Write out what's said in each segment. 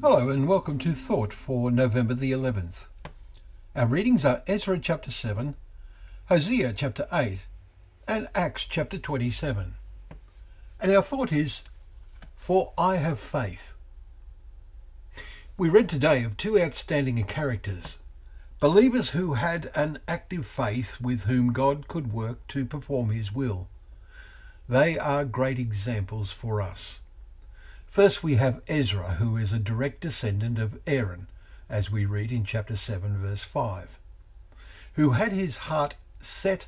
Hello and welcome to Thought for November the 11th. Our readings are Ezra chapter 7, Hosea chapter 8 and Acts chapter 27. And our thought is, For I have faith. We read today of two outstanding characters, believers who had an active faith with whom God could work to perform his will. They are great examples for us. First we have Ezra, who is a direct descendant of Aaron, as we read in chapter 7 verse 5, who had his heart set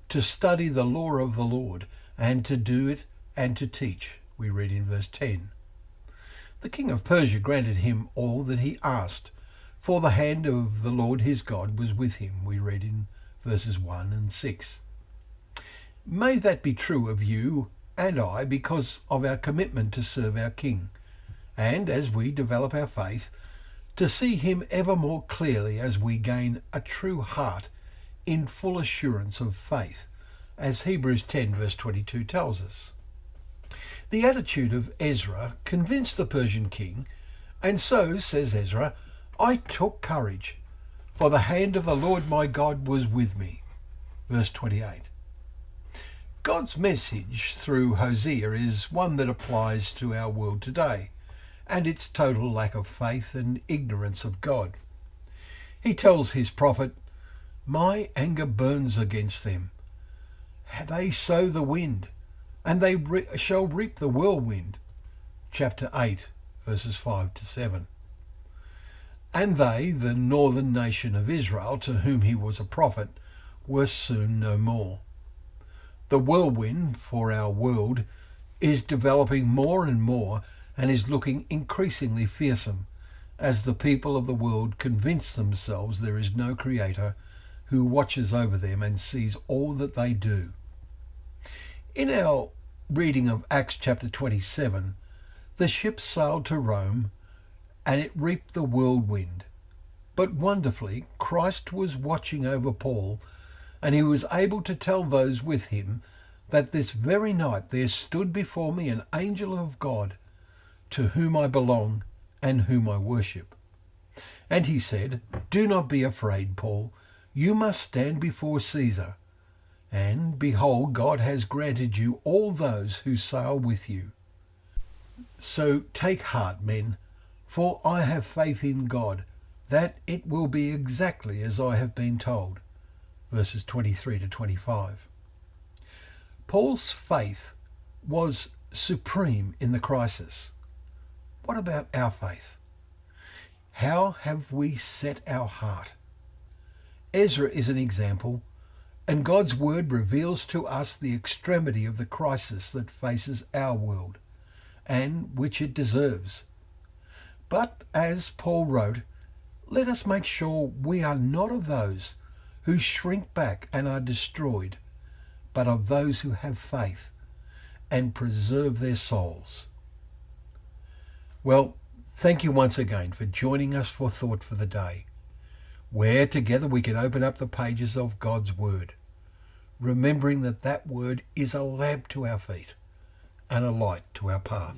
to study the law of the Lord and to do it and to teach, we read in verse 10. The king of Persia granted him all that he asked, for the hand of the Lord his God was with him, we read in verses 1 and 6. May that be true of you and I because of our commitment to serve our King, and as we develop our faith, to see him ever more clearly as we gain a true heart in full assurance of faith, as Hebrews 10 verse 22 tells us. The attitude of Ezra convinced the Persian king, and so, says Ezra, I took courage, for the hand of the Lord my God was with me. Verse 28. God's message through Hosea is one that applies to our world today and its total lack of faith and ignorance of God. He tells his prophet, My anger burns against them. They sow the wind, and they shall reap the whirlwind. Chapter 8, verses 5 to 7. And they, the northern nation of Israel, to whom he was a prophet, were soon no more. The whirlwind for our world is developing more and more and is looking increasingly fearsome as the people of the world convince themselves there is no creator who watches over them and sees all that they do. In our reading of Acts chapter 27, the ship sailed to Rome and it reaped the whirlwind. But wonderfully, Christ was watching over Paul, and he was able to tell those with him that this very night there stood before me an angel of God, to whom I belong and whom I worship. And he said, Do not be afraid, Paul. You must stand before Caesar. And behold, God has granted you all those who sail with you. So take heart, men, for I have faith in God, that it will be exactly as I have been told. Verses 23 to 25. Paul's faith was supreme in the crisis. What about our faith? How have we set our heart? Ezra is an example, and God's word reveals to us the extremity of the crisis that faces our world, and which it deserves. But as Paul wrote, let us make sure we are not of those who shrink back and are destroyed, but of those who have faith and preserve their souls. Well, thank you once again for joining us for Thought for the Day, where together we can open up the pages of God's Word, remembering that that Word is a lamp to our feet and a light to our path.